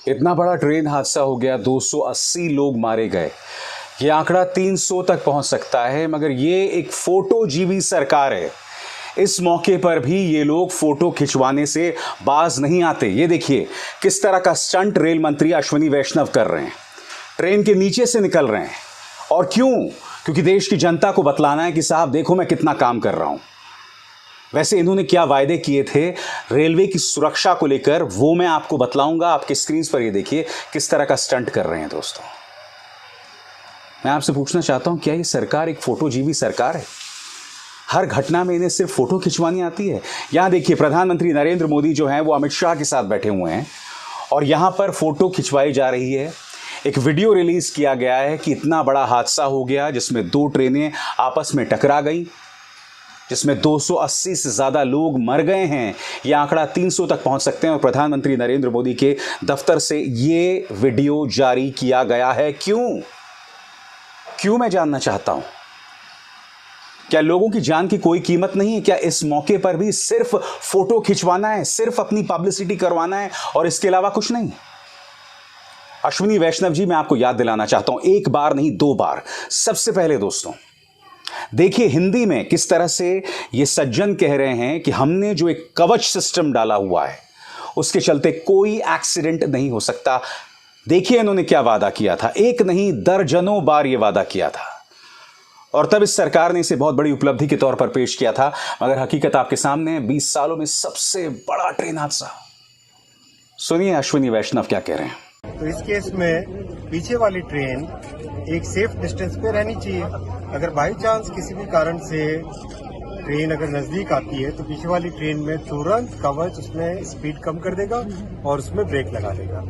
इतना बड़ा ट्रेन हादसा हो गया, 280 लोग मारे गए। ये आंकड़ा 300 तक पहुंच सकता है, मगर ये एक फोटो जीवी सरकार है। इस मौके पर भी ये लोग फोटो खिंचवाने से बाज नहीं आते। ये देखिए किस तरह का स्टंट रेल मंत्री अश्विनी वैष्णव कर रहे हैं। ट्रेन के नीचे से निकल रहे हैं। और क्यों? क्योंकि देश की जनता को बतलाना है कि साहब देखो मैं कितना काम कर रहा हूं। वैसे इन्होंने क्या वायदे किए थे रेलवे की सुरक्षा को लेकर, वो मैं आपको बतलाऊंगा। आपके स्क्रीन पर ये देखिए किस तरह का स्टंट कर रहे हैं दोस्तों। मैं आपसे पूछना चाहता हूं, क्या ये सरकार एक फोटोजीवी सरकार है? हर घटना में इन्हें सिर्फ फोटो खिंचवानी आती है? यहां देखिए प्रधानमंत्री नरेंद्र मोदी जो हैं वो अमित शाह के साथ बैठे हुए हैं और यहां पर फोटो खिंचवाई जा रही है। एक वीडियो रिलीज किया गया है कि इतना बड़ा हादसा हो गया जिसमें दो ट्रेनें आपस में टकरा गई, जिसमें 280 से ज्यादा लोग मर गए हैं। यह आंकड़ा 300 तक पहुंच सकते हैं और प्रधानमंत्री नरेंद्र मोदी के दफ्तर से यह वीडियो जारी किया गया है। क्यों मैं जानना चाहता हूं। क्या लोगों की जान की कोई कीमत नहीं है? क्या इस मौके पर भी सिर्फ फोटो खिंचवाना है, सिर्फ अपनी पब्लिसिटी करवाना है और इसके अलावा कुछ नहीं? अश्विनी वैष्णव जी, मैं आपको याद दिलाना चाहता हूं, एक बार नहीं 2 बार। सबसे पहले दोस्तों देखिए हिंदी में किस तरह से ये सज्जन कह रहे हैं कि हमने जो एक कवच सिस्टम डाला हुआ है उसके चलते कोई एक्सीडेंट नहीं हो सकता। देखिए इन्होंने क्या वादा किया था, एक नहीं दर्जनों बार यह वादा किया था और तब इस सरकार ने इसे बहुत बड़ी उपलब्धि के तौर पर पेश किया था। मगर हकीकत आपके सामने है, 20 सालों में सबसे बड़ा ट्रेन हादसा। सुनिए अश्विनी वैष्णव क्या कह रहे हैं। तो इस केस में पीछे वाली ट्रेन एक सेफ डिस्टेंस पे रहनी चाहिए। अगर बाई चांस किसी भी कारण से ट्रेन अगर नजदीक आती है तो पीछे वाली ट्रेन में तुरंत कवच उसमें स्पीड कम कर देगा और उसमें ब्रेक लगा देगा।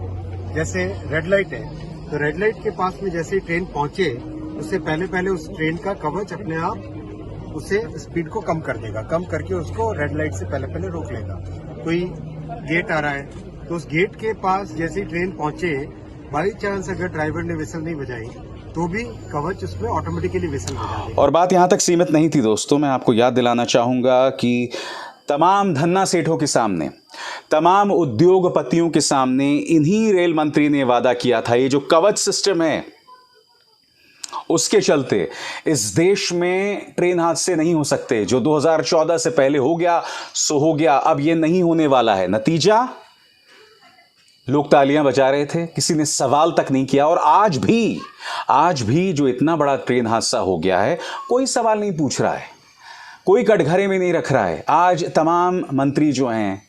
जैसे रेड लाइट है तो रेड लाइट के पास में जैसे ट्रेन पहुंचे उससे पहले उस ट्रेन का कवच अपने आप उसे स्पीड को कम कर देगा, कम करके उसको रेड लाइट से पहले रोक लेगा। कोई गेट आ रहा है तो उस गेट के पास जैसे ही ट्रेन पहुंचे बाई चांस अगर ड्राइवर ने विसल नहीं बजाई तो भी कवच उसमें ऑटोमेटिकली विसल बजा देगा। और बात यहां तक सीमित नहीं थी दोस्तों, मैं आपको याद दिलाना चाहूंगा कि तमाम धन्ना सेठों के सामने, तमाम उद्योगपतियों के सामने इन्हीं रेल मंत्री ने वादा किया था ये जो कवच सिस्टम है उसके चलते इस देश में ट्रेन हादसे नहीं हो सकते। जो 2014 से पहले हो गया सो हो गया, अब ये नहीं होने वाला है। नतीजा, लोग तालियां बजा रहे थे, किसी ने सवाल तक नहीं किया। और आज भी जो इतना बड़ा ट्रेन हादसा हो गया है कोई सवाल नहीं पूछ रहा है, कोई कटघरे में नहीं रख रहा है। आज तमाम मंत्री जो हैं,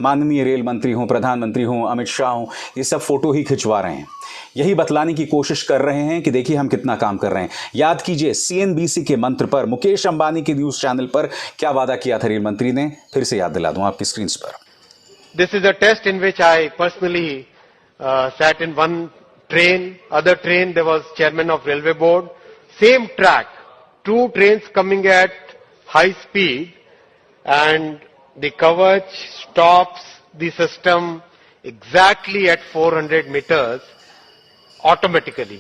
माननीय रेल मंत्री हों, प्रधानमंत्री हों, अमित शाह हों, ये सब फोटो ही खिंचवा रहे हैं। यही बतलाने की कोशिश कर रहे हैं कि देखिए हम कितना काम कर रहे हैं। याद कीजिए CNBC के मंत्र पर, मुकेश अंबानी के न्यूज चैनल पर क्या वादा किया था रेल मंत्री ने, फिर से याद दिला दूं आपकी स्क्रीन पर। This is a test in which I personally sat in one train. Other train there was chairman of railway board. Same track, 2 trains coming at high speed, and the kavach stops the system exactly at 400 meters automatically.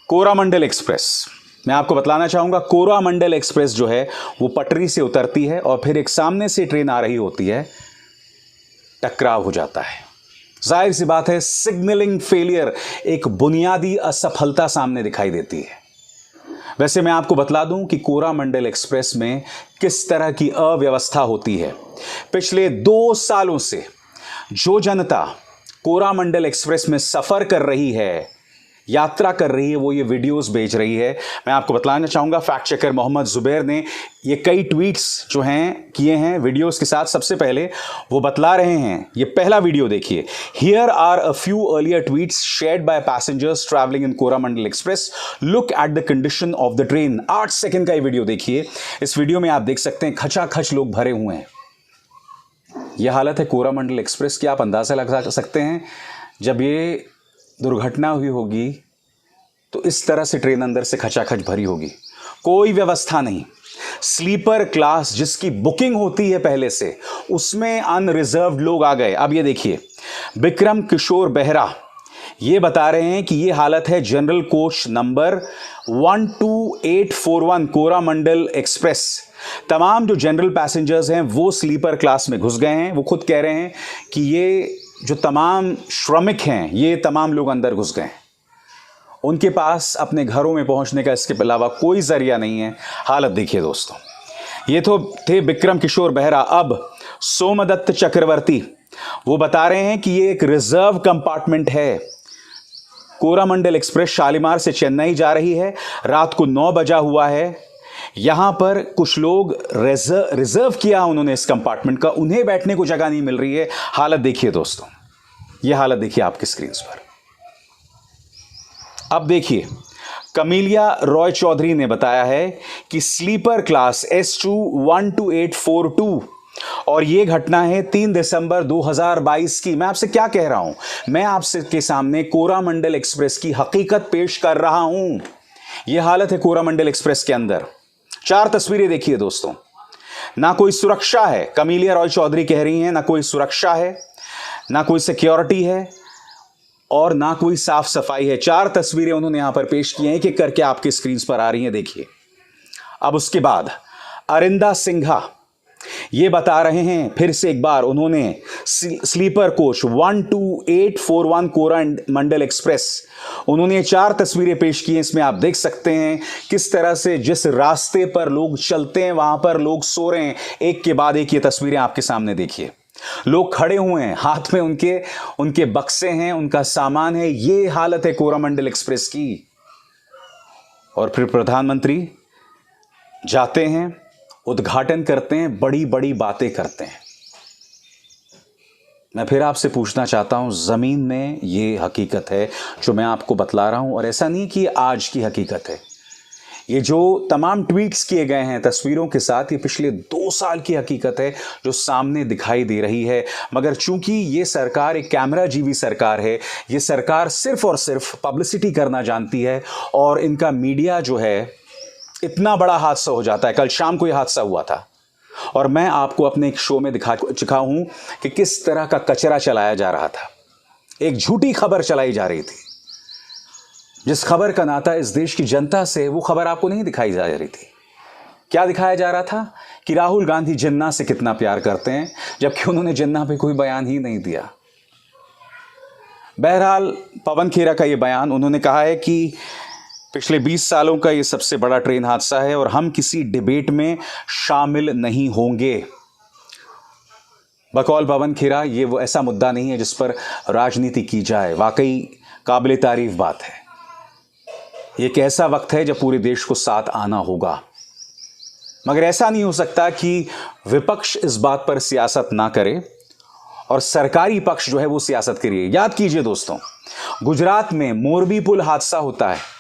Coromandel express, मैं आपको बतलाना चाहूंगा, Coromandel express जो है वो पटरी से उतरती है और फिर एक सामने से ट्रेन आ रही होती है, टकराव हो जाता है। जाहिर सी बात है सिग्नलिंग फेलियर, एक बुनियादी असफलता सामने दिखाई देती है। वैसे मैं आपको बतला दूं कि कोरामंडल एक्सप्रेस में किस तरह की अव्यवस्था होती है। पिछले 2 सालों से जो जनता कोरामंडल एक्सप्रेस में सफर कर रही है, यात्रा कर रही है, वो ये वीडियोस भेज रही है। मैं आपको बतलाना चाहूंगा, फैक्ट चेकर मोहम्मद जुबैर ने ये कई ट्वीट्स जो हैं किए हैं वीडियोस के साथ। सबसे पहले वो बतला रहे हैं, ये पहला वीडियो देखिए। Here are a few earlier tweets shared by passengers travelling in Coromandel Express, look at the condition of the train. 8 second का ये वीडियो देखिए। इस वीडियो में आप देख सकते हैं खचाखच लोग भरे हुए हैं। यह हालत है कोरामंडल एक्सप्रेस की। आप अंदाजा लगा सकते हैं जब ये दुर्घटना हुई होगी तो इस तरह से ट्रेन अंदर से खचाखच भरी होगी, कोई व्यवस्था नहीं। स्लीपर क्लास जिसकी बुकिंग होती है पहले से, उसमें अनरिजर्व्ड लोग आ गए। अब ये देखिए, विक्रम किशोर बेहरा ये बता रहे हैं कि ये हालत है general coach number 12841 Coromandel express. तमाम जो जनरल पैसेंजर्स हैं वो स्लीपर क्लास में घुस गए हैं। वो खुद कह रहे हैं कि ये जो तमाम श्रमिक हैं, ये तमाम लोग अंदर घुस गए। उनके पास अपने घरों में पहुंचने का इसके अलावा कोई जरिया नहीं है। हालत देखिए दोस्तों। ये तो थे विक्रम किशोर बेहरा। अब सोमदत्त चक्रवर्ती वो बता रहे हैं कि ये एक रिजर्व कंपार्टमेंट है। कोरामंडल एक्सप्रेस शालीमार से चेन्नई जा रही है। रात को 9 बजा हुआ है। यहां पर कुछ लोग रिजर्व किया उन्होंने इस कंपार्टमेंट का, उन्हें बैठने को जगह नहीं मिल रही है। हालत देखिए दोस्तों, यह हालत देखिए आपकी स्क्रीन पर। अब देखिए, कमीलिया रॉय चौधरी ने बताया है कि स्लीपर क्लास S2 12842 और यह घटना है 3 दिसंबर 2022 की। मैं आपसे क्या कह रहा हूं, मैं आपसे के सामने कोरामंडल एक्सप्रेस की हकीकत पेश कर रहा हूं। यह हालत है कोरामंडल एक्सप्रेस के अंदर। 4 तस्वीरें देखिए दोस्तों। ना कोई सुरक्षा है, कमीलिया रॉय चौधरी कह रही हैं, ना कोई सुरक्षा है, ना कोई सिक्योरिटी है और ना कोई साफ सफाई है। 4 तस्वीरें उन्होंने यहां पर पेश की हैं, एक एक करके आपके स्क्रीन पर आ रही हैं, देखिए। अब उसके बाद अरिंदा सिंघा ये बता रहे हैं, फिर से एक बार उन्होंने स्लीपर कोच 12841 कोरामंडल एक्सप्रेस, उन्होंने 4 तस्वीरें पेश की हैं। इसमें आप देख सकते हैं किस तरह से जिस रास्ते पर लोग चलते हैं वहां पर लोग सो रहे हैं। एक के बाद एक ये तस्वीरें आपके सामने देखिए। लोग खड़े हुए हैं, हाथ में उनके बक्से हैं, उनका सामान है। ये हालत है कोरामंडल एक्सप्रेस की। और फिर प्रधानमंत्री जाते हैं, उद्घाटन करते हैं, बड़ी बड़ी बातें करते हैं। मैं फिर आपसे पूछना चाहता हूं, जमीन में ये हकीकत है जो मैं आपको बतला रहा हूं, और ऐसा नहीं कि आज की हकीकत है। ये जो तमाम ट्वीट्स किए गए हैं तस्वीरों के साथ, ये पिछले 2 साल की हकीकत है जो सामने दिखाई दे रही है। मगर चूंकि ये सरकार एक कैमरा जीवी सरकार है, ये सरकार सिर्फ और सिर्फ पब्लिसिटी करना जानती है, और इनका मीडिया जो है, इतना बड़ा हादसा हो जाता है। कल शाम को यह हादसा हुआ था और मैं आपको अपने एक शो में दिखा चुका हूं कि किस तरह का कचरा चलाया जा रहा था। एक झूठी खबर चलाई जा रही थी, जिस खबर का नाता इस देश की जनता से, वो खबर आपको नहीं दिखाई जा रही थी। क्या दिखाया जा रहा था कि राहुल गांधी जिन्ना से कितना प्यार करते हैं, जबकि उन्होंने जिन्ना पे कोई बयान ही नहीं दिया। बहरहाल पवन खेरा का यह बयान, उन्होंने कहा है कि पिछले 20 सालों का यह सबसे बड़ा ट्रेन हादसा है और हम किसी डिबेट में शामिल नहीं होंगे। बकौल पवन खेरा, ये वो ऐसा मुद्दा नहीं है जिस पर राजनीति की जाए। वाकई काबिल तारीफ बात है। ये एक ऐसा वक्त है जब पूरे देश को साथ आना होगा। मगर ऐसा नहीं हो सकता कि विपक्ष इस बात पर सियासत ना करे और सरकारी पक्ष जो है वो सियासत करिए। याद कीजिए दोस्तों, गुजरात में मोरबी पुल हादसा होता है,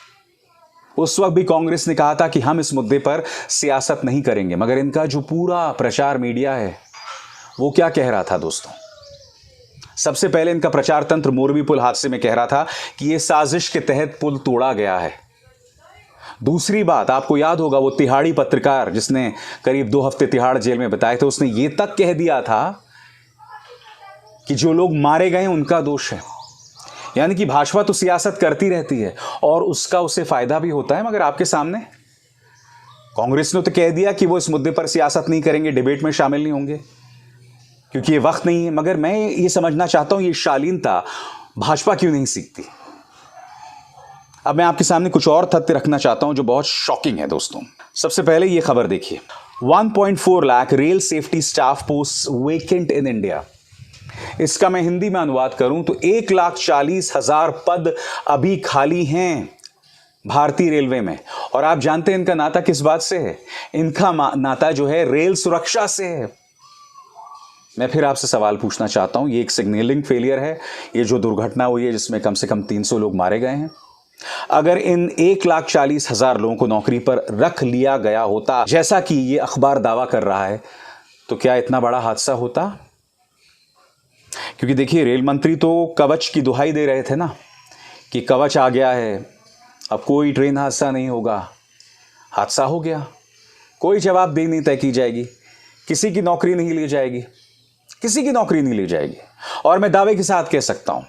उस वक्त भी कांग्रेस ने कहा था कि हम इस मुद्दे पर सियासत नहीं करेंगे। मगर इनका जो पूरा प्रचार मीडिया है वो क्या कह रहा था दोस्तों? सबसे पहले इनका प्रचार तंत्र मोरबी पुल हादसे में कह रहा था कि यह साजिश के तहत पुल तोड़ा गया है। दूसरी बात, आपको याद होगा वो तिहाड़ी पत्रकार जिसने करीब 2 हफ्ते तिहाड़ जेल में बिताए थे, उसने यह तक कह दिया था कि जो लोग मारे गए उनका दोष है। यानी कि भाजपा तो सियासत करती रहती है और उसका उसे फायदा भी होता है। मगर आपके सामने कांग्रेस ने तो कह दिया कि वो इस मुद्दे पर सियासत नहीं करेंगे, डिबेट में शामिल नहीं होंगे क्योंकि ये वक्त नहीं है। मगर मैं ये समझना चाहता हूं, ये शालीनता भाजपा क्यों नहीं सीखती? अब मैं आपके सामने कुछ और तथ्य रखना चाहता हूं जो बहुत शॉकिंग है दोस्तों। सबसे पहले ये खबर देखिए, 1.4 lakh rail safety staff post vacant in India. इसका मैं हिंदी में अनुवाद करूं तो 1,40,000 पद अभी खाली हैं भारतीय रेलवे में। और आप जानते हैं इनका नाता किस बात से है? इनका नाता जो है रेल सुरक्षा से है। मैं फिर आपसे सवाल पूछना चाहता हूं, ये एक सिग्नलिंग फेलियर है, ये जो दुर्घटना हुई है जिसमें कम से कम 300 लोग मारे गए हैं। अगर इन 1,40,000 लोगों को नौकरी पर रख लिया गया होता, जैसा कि ये अखबार दावा कर रहा है, तो क्या इतना बड़ा हादसा होता? क्योंकि देखिए, रेल मंत्री तो कवच की दुहाई दे रहे थे ना कि कवच आ गया है, अब कोई ट्रेन हादसा नहीं होगा। हादसा हो गया, कोई जवाबदेही नहीं तय की जाएगी, किसी की नौकरी नहीं ली जाएगी, किसी की नौकरी नहीं ली जाएगी। और मैं दावे के साथ कह सकता हूं,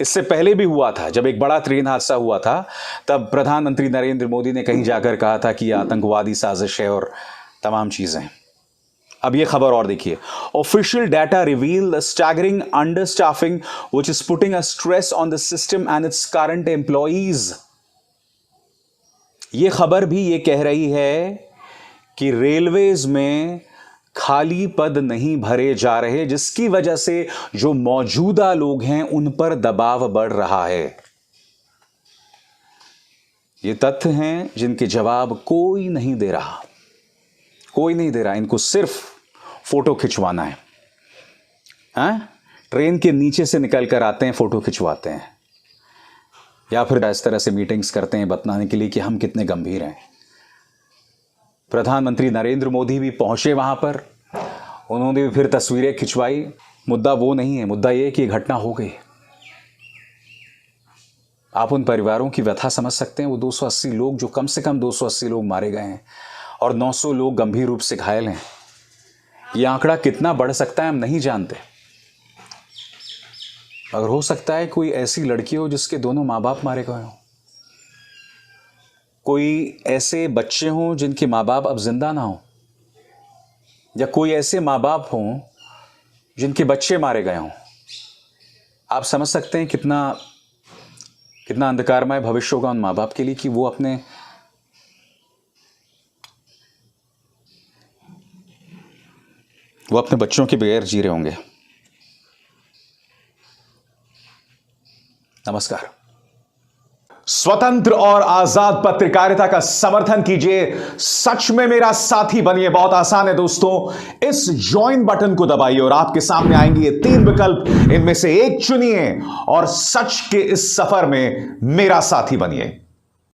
इससे पहले भी हुआ था, जब एक बड़ा ट्रेन हादसा हुआ था, तब प्रधानमंत्री नरेंद्र मोदी ने कहीं जाकर कहा था कि यह आतंकवादी साजिश है और तमाम चीजें। अब ये खबर और देखिए, official data reveal the staggering under staffing which is putting a stress on the system and its current employees. ये खबर भी ये कह रही है कि रेलवेज में खाली पद नहीं भरे जा रहे, जिसकी वजह से जो मौजूदा लोग हैं उन पर दबाव बढ़ रहा है। ये तथ्य हैं जिनके जवाब कोई नहीं दे रहा, कोई नहीं दे रहा। इनको सिर्फ फोटो खिंचवाना है। ट्रेन के नीचे से निकल कर आते हैं, फोटो खिंचवाते हैं, या फिर इस तरह से मीटिंग्स करते हैं बताने के लिए कि हम कितने गंभीर हैं। प्रधानमंत्री नरेंद्र मोदी भी पहुंचे वहां पर, उन्होंने भी फिर तस्वीरें खिंचवाई। मुद्दा वो नहीं है, मुद्दा ये कि घटना हो गई। आप उन परिवारों की व्यथा समझ सकते हैं। वो 280 लोग, जो कम से कम 280 लोग मारे गए हैं और 900 लोग गंभीर रूप से घायल हैं। यह आंकड़ा कितना बढ़ सकता है हम नहीं जानते। अगर हो सकता है कोई ऐसी लड़की हो जिसके दोनों माँ बाप मारे गए हों, कोई ऐसे बच्चे हों जिनके माँ बाप अब जिंदा ना हो, या कोई ऐसे माँ बाप हों जिनके बच्चे मारे गए हों। आप समझ सकते हैं कितना कितना अंधकारमय भविष्य होगा उन माँ बाप के लिए कि वो अपने बच्चों के बगैर जी रहे होंगे। नमस्कार। स्वतंत्र और आजाद पत्रकारिता का समर्थन कीजिए, सच में मेरा साथी बनिए। बहुत आसान है दोस्तों, इस ज्वाइन बटन को दबाइए और आपके सामने आएंगे ये 3 विकल्प। इनमें से एक चुनिए और सच के इस सफर में मेरा साथी बनिए।